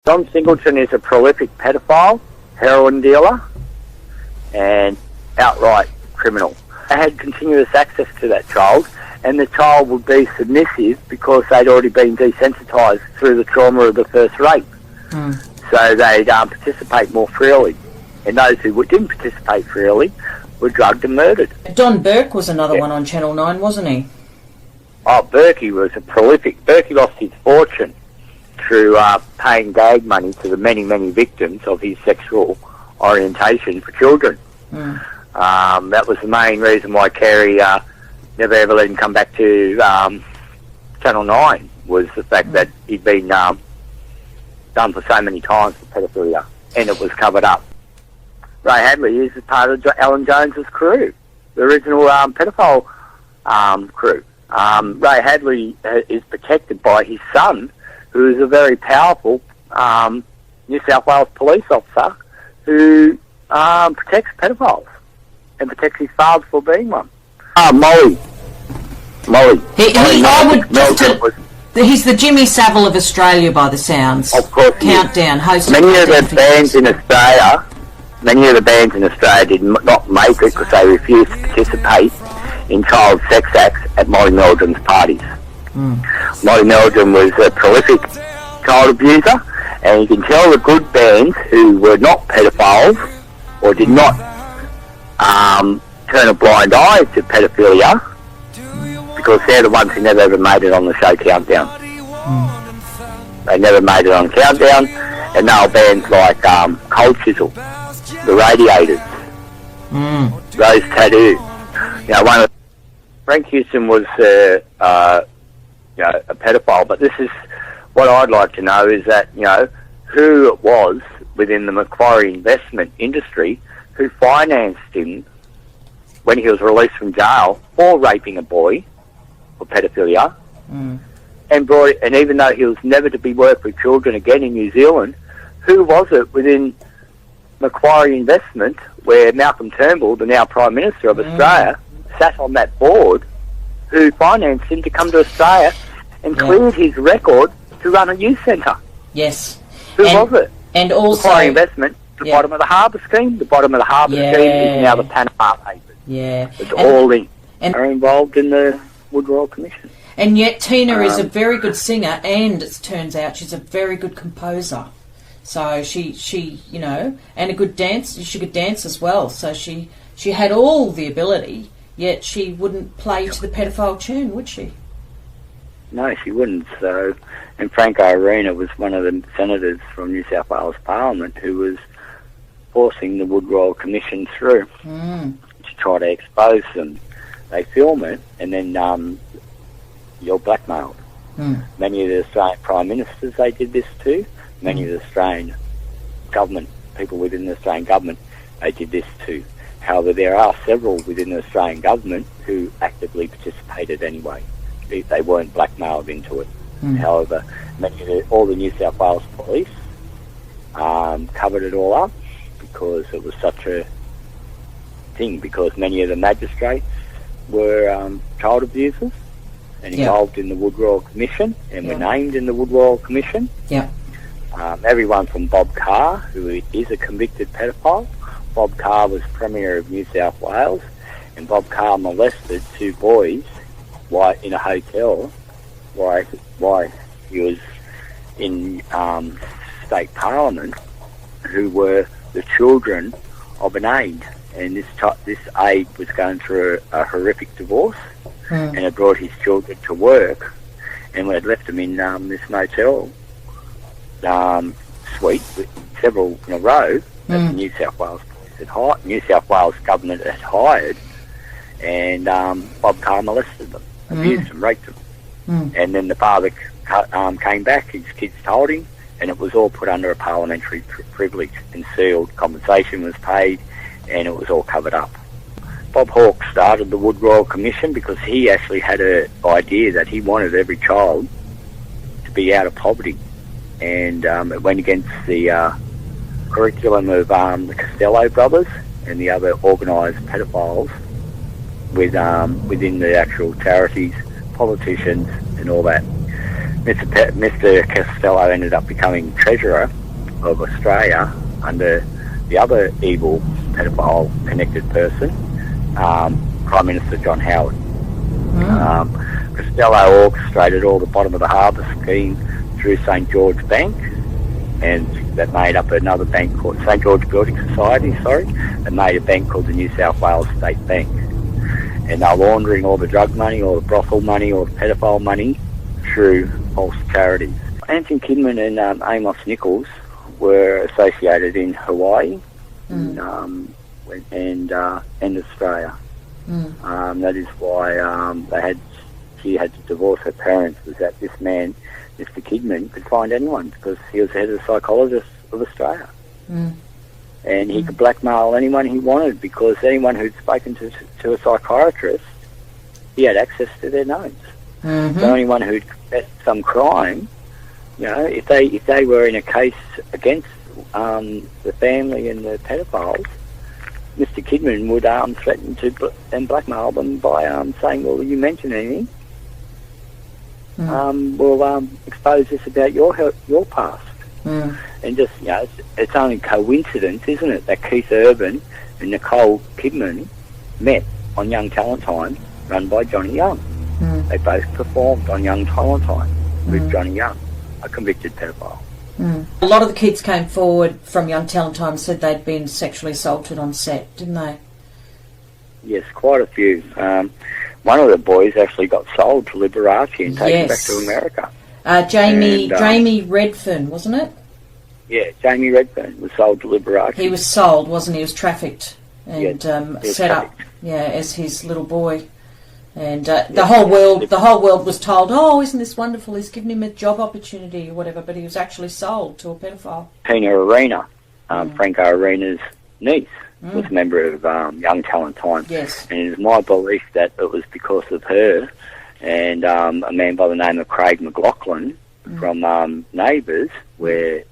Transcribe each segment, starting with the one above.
John Singleton is a prolific pedophile, heroin dealer, and outright criminal. They had continuous access to that child, and the child would be submissive because they'd already been desensitised through the trauma of the first rape. So they'd participate more freely. And those who didn't participate freely were drugged and murdered. Don Burke was another one on Channel 9, wasn't he? Oh, Berkey was a prolific. Berkey lost his fortune through paying gag money to the many, many victims of his sexual orientation for children. That was the main reason why Carey never ever let him come back to Channel 9, was the fact that he'd been done for so many times for paedophilia, and it was covered up. Ray Hadley is a part of Alan Jones's crew, the original paedophile crew. Ray Hadley is protected by his son, who is a very powerful New South Wales police officer who protects pedophiles and protects his father for being one. Molly. He's the Jimmy Savile of Australia, by the sounds. Of course. Countdown, host. Many of the bands in Australia did not make it because they refused to participate in child sex acts at Molly Meldrum's parties. Molly Meldrum was a prolific child abuser, and you can tell the good bands who were not pedophiles or did not turn a blind eye to pedophilia, because they're the ones who never ever made it on the show Countdown. They never made it on Countdown, and now bands like Cold Chisel, The Radiators, Rose Tattoo. Frank Houston was a pedophile, but this is what I'd like to know, is that, who it was within the Macquarie investment industry who financed him when he was released from jail for raping a boy for pedophilia, and even though he was never to be worked with children again in New Zealand, who was it within Macquarie Investment, where Malcolm Turnbull, the now Prime Minister of Australia, sat on that board, who financed him to come to Australia and cleared his record to run a youth centre? Yes. Who was it? And also Macquarie Investment, the bottom of the harbour scheme. The bottom of the harbour scheme is now the Panama Papers. Yeah. It's all are involved in the Wood Royal Commission. And yet Tina is a very good singer, and it turns out she's a very good composer. So she and a good dance. She could dance as well. So she had all the ability, yet she wouldn't play to the pedophile tune, would she? No, she wouldn't. So, and Frank Irena was one of the senators from New South Wales Parliament who was forcing the Wood Royal Commission through to try to expose them. They film it, and then you're blackmailed. Many of the Australian Prime Ministers they did this to. Many of the Australian government, people within the Australian government, they did this too. However, there are several within the Australian government who actively participated anyway. They weren't blackmailed into it. However, all the New South Wales police covered it all up because it was such a thing, because many of the magistrates were child abusers and involved in the Wood Royal Commission and were named in the Wood Royal Commission. Everyone from Bob Carr, who is a convicted pedophile. Bob Carr was Premier of New South Wales, and Bob Carr molested two boys in a hotel while he was in state parliament, who were the children of an aide. And this aide was going through a horrific divorce, and had brought his children to work, and had left them in this motel suite, with several in a row, that the New South Wales police had hired, New South Wales government had hired, and Bob Carr molested them, abused them, raped them. And then the father came back, his kids told him, and it was all put under a parliamentary privilege and sealed. Compensation was paid, and it was all covered up. Bob Hawke started the Wood Royal Commission because he actually had an idea that he wanted every child to be out of poverty. And it went against the curriculum of the Costello brothers and the other organised pedophiles within the actual charities, politicians and all that. Mr. Costello ended up becoming Treasurer of Australia under the other evil pedophile-connected person, Prime Minister John Howard. Costello orchestrated all the bottom of the harbour scheme through St George Bank, and that made up another bank called St George Building Society, and made a bank called the New South Wales State Bank. And they're laundering all the drug money, all the brothel money, all the pedophile money through false charities. Anthony Kidman and Amos Nichols were associated in Hawaii and Australia. That is why she had to divorce her parents, was that this man, Mr. Kidman, could find anyone because he was the head of the psychologists of Australia. And he could blackmail anyone he wanted because anyone who'd spoken to a psychiatrist, he had access to their notes. So anyone who'd confessed some crime, you know, if they were in a case against the family and the pedophiles, Mr. Kidman would threaten to and blackmail them by saying, well, you mention anything, we'll expose this about your past. And just, you know, it's only coincidence, isn't it, that Keith Urban and Nicole Kidman met on Young Talent Time, run by Johnny Young. They both performed on Young Talent Time with Johnny Young, a convicted pedophile. A lot of the kids came forward from Young Talent Time and said they'd been sexually assaulted on set, didn't they? Yes, quite a few. One of the boys actually got sold to Liberace and taken back to America. Jamie Redfern, wasn't it? Yeah, Jamie Redfern was sold to Liberace. He was sold, wasn't he? He was trafficked and set up, as his little boy. And the whole world was told, oh, isn't this wonderful? He's given him a job opportunity or whatever, but he was actually sold to a pedophile. Tina Arena, Franco Arena's niece, was a member of Young Talent Time. Yes. And it is my belief that it was because of her and a man by the name of Craig McLaughlin from Neighbours, where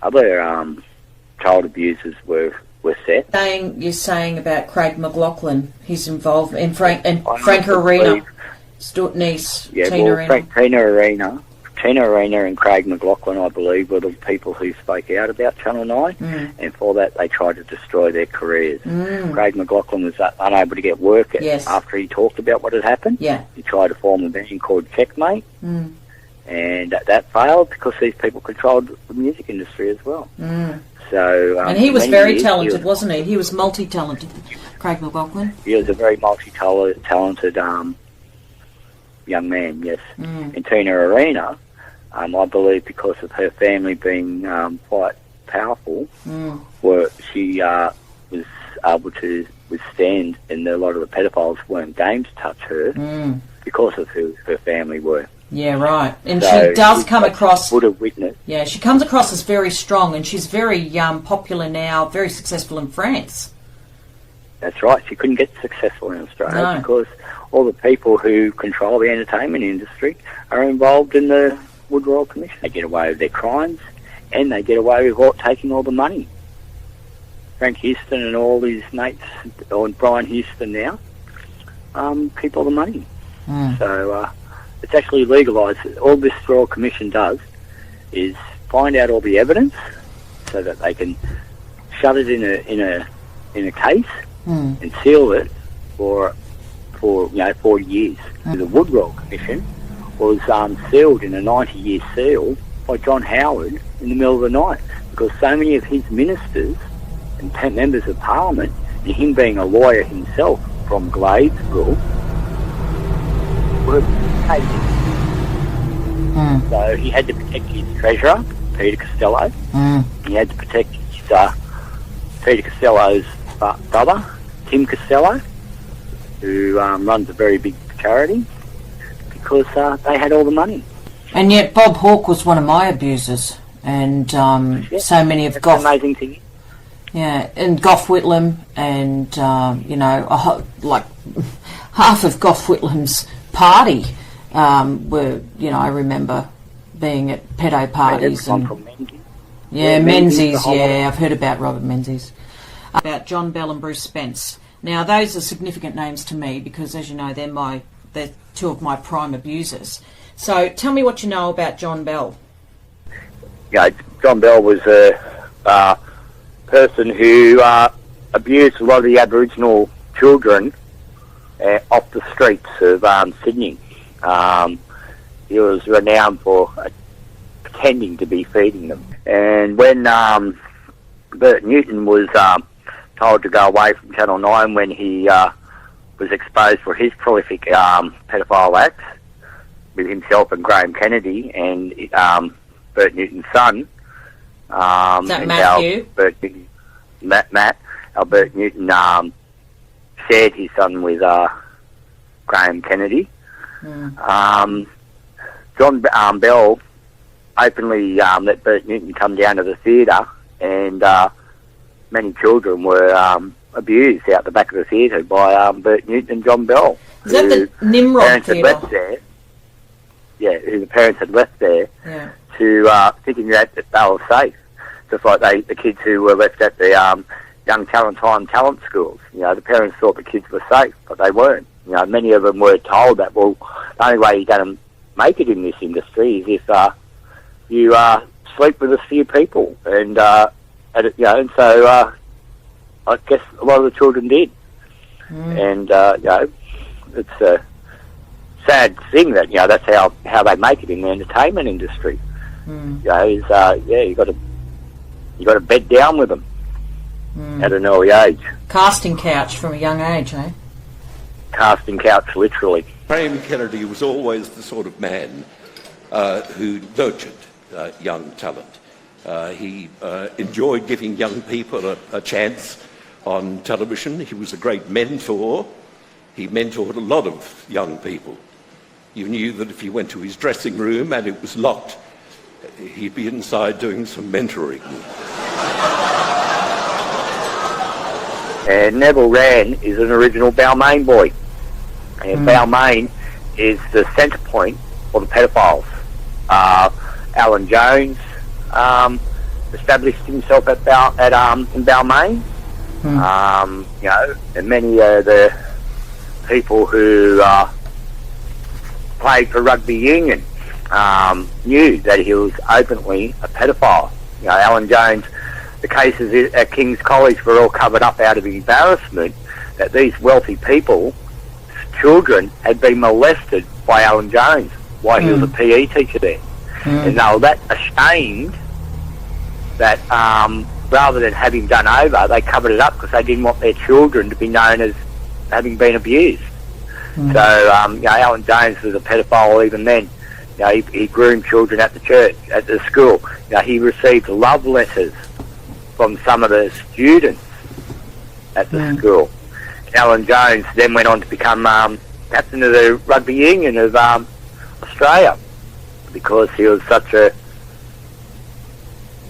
other child abusers were set. You're saying about Craig McLaughlin, he's involved in Frank Arena, niece, Tina Arena. Tina Arena and Craig McLaughlin, I believe, were the people who spoke out about Channel 9, and for that they tried to destroy their careers. Craig McLaughlin was unable to get work after he talked about what had happened. Yeah. He tried to form a band called Checkmate, and that failed because these people controlled the music industry as well. So, and he was very talented, wasn't he? He was multi-talented, Craig McLaughlin. He was a very multi-talented young man, yes. And Tina Arena, I believe because of her family being quite powerful, she was able to withstand, and a lot of the pedophiles weren't game to touch her because of who her family were. Yeah, right. And so she does come across... Would have witnessed. Yeah, she comes across as very strong, and she's very popular now, very successful in France. That's right. She couldn't get successful in Australia because all the people who control the entertainment industry are involved in the Wood Royal Commission. They get away with their crimes, and they get away with taking all the money. Frank Houston and all his mates, or Brian Houston now, keep all the money. So it's actually legalised. All this Royal Commission does is find out all the evidence so that they can shut it in a case and seal it for 40 years. The Wood Royal Commission was sealed in a 90-year seal by John Howard in the middle of the night because so many of his ministers and members of Parliament, and him being a lawyer himself from Gladesville, were taken. So he had to protect his treasurer, Peter Costello. He had to protect Peter Costello's brother, Tim Costello, who runs a very big charity, because they had all the money. And yet Bob Hawke was one of my abusers, and so many of Gough... amazing thing. Yeah, and Gough Whitlam, and like half of Gough Whitlam's party were, I remember being at pedo parties. Menzies, I've heard about Robert Menzies. About John Bell and Bruce Spence. Now, those are significant names to me because, as you know, they're two of my prime abusers. So tell me what you know about John Bell. John Bell was a person who abused a lot of the Aboriginal children off the streets of Sydney. He was renowned for pretending to be feeding them. And when Bert Newton was told to go away from Channel 9 when he was exposed for his prolific pedophile acts with himself and Graham Kennedy and Bert Newton's son. Is that Matthew? Bert Newton shared his son with Graham Kennedy. John Bell openly let Bert Newton come down to the theatre, and many children were abused out the back of the theatre by Bert Newton and John Bell. Is that the Nimrod Theatre? Who the parents had left there to thinking that they were safe. Just like the kids who were left at the Young talent schools. The parents thought the kids were safe, but they weren't. Many of them were told that, well, the only way you're going to make it in this industry is if you sleep with a few people. And, and so I guess a lot of the children did. And, it's a sad thing that, that's how they make it in the entertainment industry. You got to bed down with them at an early age. Casting couch from a young age, eh? Casting couch, literally. Graham Kennedy was always the sort of man who nurtured young talent. He enjoyed giving young people a chance on television. He was a great mentor. He mentored a lot of young people. You knew that if you went to his dressing room and it was locked, he'd be inside doing some mentoring. And Neville Wran is an original Balmain boy. And Balmain is the centre point for the pedophiles. Alan Jones established himself in Balmain. And many of the people who played for rugby union knew that he was openly a pedophile. Alan Jones, the cases at King's College were all covered up out of embarrassment that these wealthy people's children had been molested by Alan Jones while he was a PE teacher there. And they were that ashamed that rather than have him done over, they covered it up because they didn't want their children to be known as having been abused. So, Alan Jones was a pedophile even then. He groomed children at the church, at the school. He received love letters from some of the students at the school. Alan Jones then went on to become captain of the rugby union of Australia because he was such a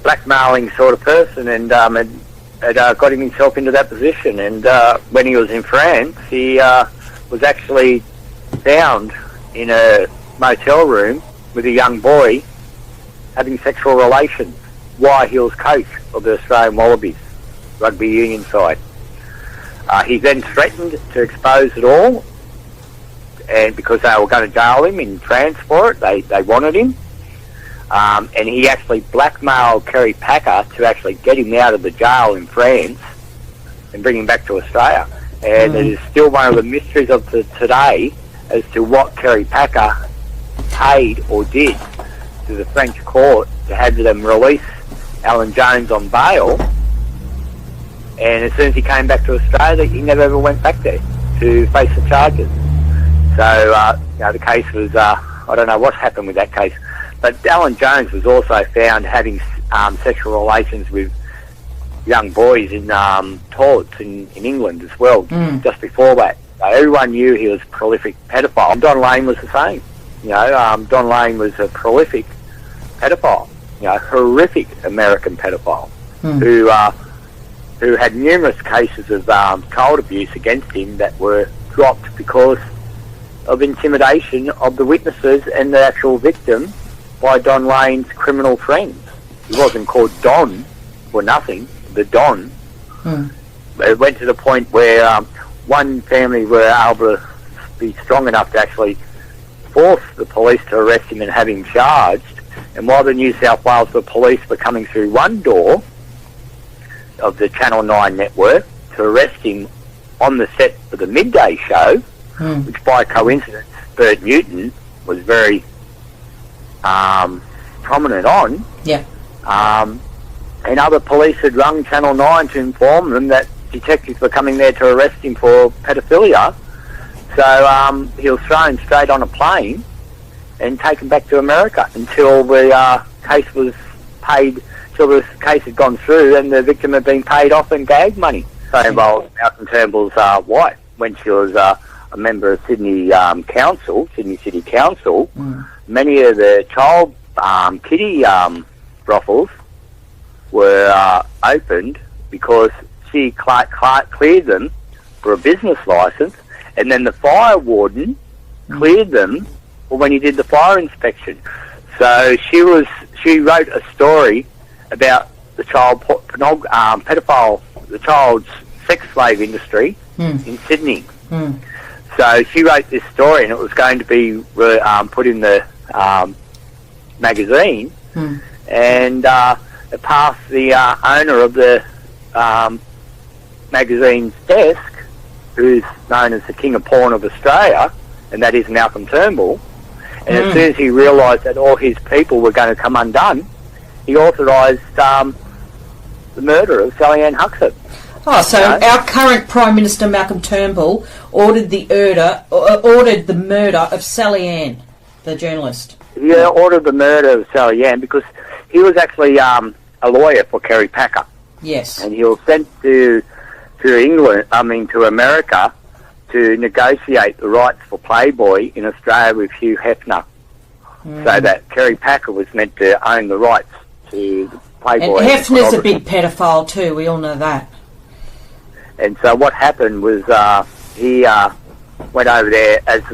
blackmailing sort of person and had got himself into that position. And when he was in France, he was actually found in a motel room with a young boy having sexual relations while he was coach of the Australian Wallabies rugby union side. He then threatened to expose it all, and because they were going to jail him in France for it, they wanted him. And he actually blackmailed Kerry Packer to actually get him out of the jail in France and bring him back to Australia. And it is still one of the mysteries of today as to what Kerry Packer paid or did to the French court to have them release Alan Jones on bail. And as soon as he came back to Australia, he never ever went back there to face the charges. So, the case was, I don't know what happened with that case. But Alan Jones was also found having sexual relations with young boys in toilets in England as well, just before that. Everyone knew he was a prolific pedophile. Don Lane was the same. Don Lane was a prolific pedophile, horrific American pedophile who had numerous cases of child abuse against him that were dropped because of intimidation of the witnesses and the actual victim by Don Lane's criminal friends. He wasn't called Don for nothing, the Don. It went to the point where one family were able to be strong enough to actually force the police to arrest him and have him charged. And while the New South Wales police were coming through one door of the Channel 9 network to arrest him on the set for the midday show, which by coincidence Bert Newton was very prominent on, and other police had rung Channel 9 to inform them that detectives were coming there to arrest him for paedophilia. So he was thrown straight on a plane and taken back to America until the case was paid, until the case had gone through and the victim had been paid off and gag money. So involved Malcolm Turnbull's wife when she was a member of Sydney City Council. Many of the child kiddie brothels were opened because she cleared them for a business licence, and then the fire warden cleared them for when he did the fire inspection. So she wrote a story about the child pedophile, the child's sex slave industry in Sydney. So she wrote this story, and it was going to be put in the magazine, and it passed the owner of the magazine's desk, who's known as the King of Porn of Australia, and that is Malcolm Turnbull. And as soon as he realised that all his people were going to come undone, he authorised the murder of Sally Ann Huxford. Oh, so our current Prime Minister Malcolm Turnbull ordered the murder of Sally Ann, the journalist. He ordered the murder of Sally Ann because he was actually a lawyer for Kerry Packer. Yes. And he was sent to America to negotiate the rights for Playboy in Australia with Hugh Hefner, so that Kerry Packer was meant to own the rights to the Playboy. And Hefner's a big pedophile too, we all know that. And so what happened was he went over there as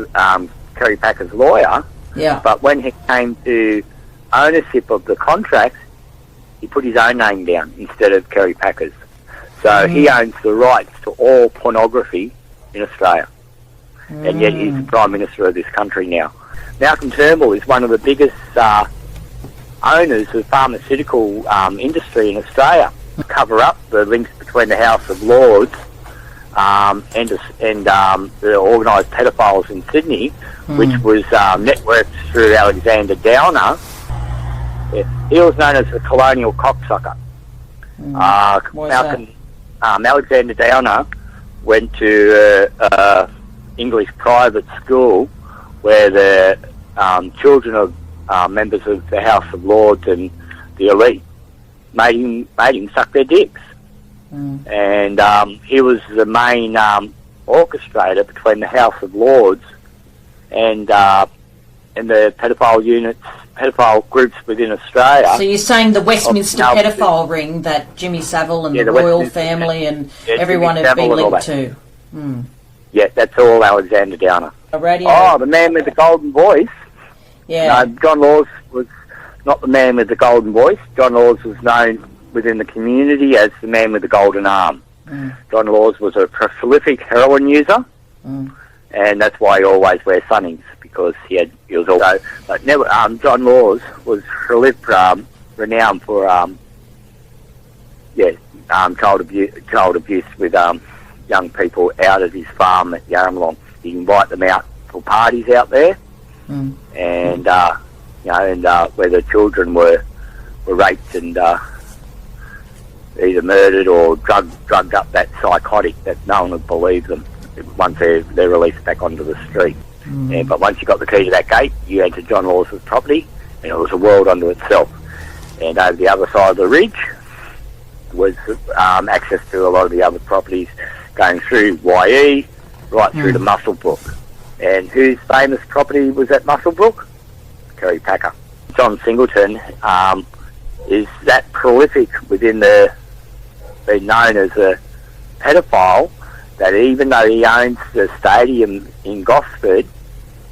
Kerry Packer's lawyer, but when he came to ownership of the contracts, he put his own name down instead of Kerry Packer's. So he owns the rights to all pornography in Australia. And yet he's the Prime Minister of this country now. Malcolm Turnbull is one of the biggest owners of pharmaceutical industry in Australia. Cover up the links between the House of Lords and the organised pedophiles in Sydney, which was networked through Alexander Downer. He was known as the colonial cocksucker. Alexander Downer went to English private school where the children of members of the House of Lords and the elite made him suck their dicks. And he was the main orchestrator between the House of Lords and the pedophile groups within Australia. So you're saying the Westminster pedophile ring that Jimmy Savile and the royal family and everyone have been linked to? Yeah, that's all Alexander Downer. The man with the golden voice. Yeah. No, John Laws was not the man with the golden voice. John Laws was known within the community as the man with the golden arm. John Laws was a prolific heroin user, and that's why he always wears sunnies, because he was also. But never. John Laws was renowned for child abuse with young people out at his farm at Yarramulong. He'd invite them out for parties out there, and where the children were raped and either murdered or drugged up that psychotic that no one would believe them once they're released back onto the street. But once you got the key to that gate, you entered John Laws's property, and it was a world unto itself. And over the other side of the ridge was access to a lot of the other properties going through YE right through to Muswellbrook. And whose famous property was at Muswellbrook? Kerry Packer. John Singleton is that prolific within being known as a pedophile, that even though he owns the stadium in Gosford,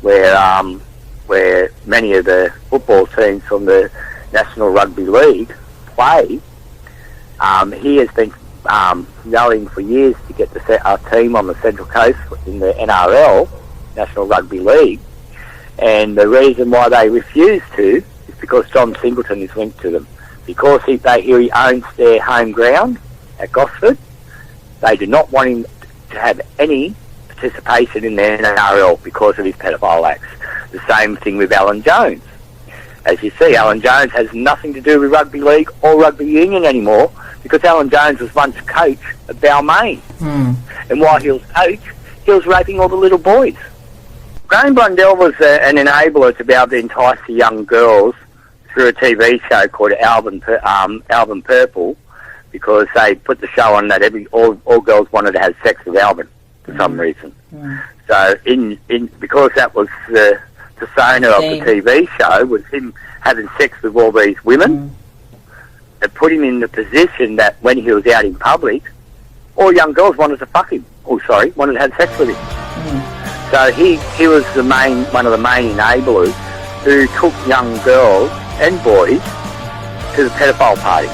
where many of the football teams from the National Rugby League play, he has been yelling for years to get a team on the Central Coast in the NRL, National Rugby League, And the reason why they refuse to is because John Singleton is linked to them. Because he owns their home ground at Gosford, they do not want him to have any participation in the NRL because of his pedophile acts. The same thing with Alan Jones. As you see, Alan Jones has nothing to do with rugby league or rugby union anymore because Alan Jones was once coach at Balmain. And while he was coach, he was raping all the little boys. Graham Blundell was an enabler to be able to entice the young girls through a TV show called Alvin Purple, because they put the show on that all girls wanted to have sex with Alvin for some reason. So because that was the persona of the TV show, was him having sex with all these women, it put him in the position that when he was out in public, all young girls wanted to fuck him. Wanted to have sex with him. So he was one of the main enablers who took young girls and boys to the pedophile parties.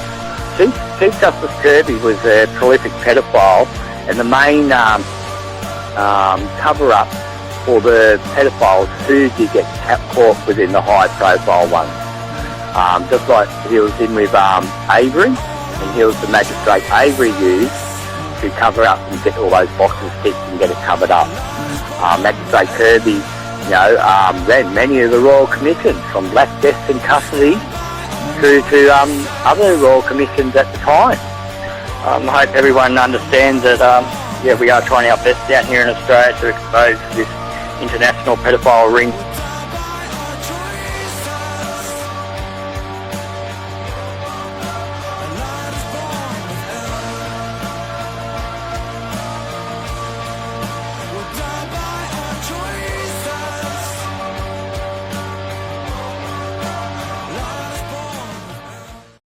Chief Justice Kirby was a prolific pedophile, and the main cover-up for the pedophiles who did get caught within the high-profile ones. Just like he was in with Avery, and he was the magistrate Avery used to cover up and get all those boxes ticked and get it covered up. Magistrate Kirby, ran many of the Royal Commissions, from Black Death and Custody through to other Royal Commissions at the time. I hope everyone understands that, we are trying our best down here in Australia to expose this international pedophile ring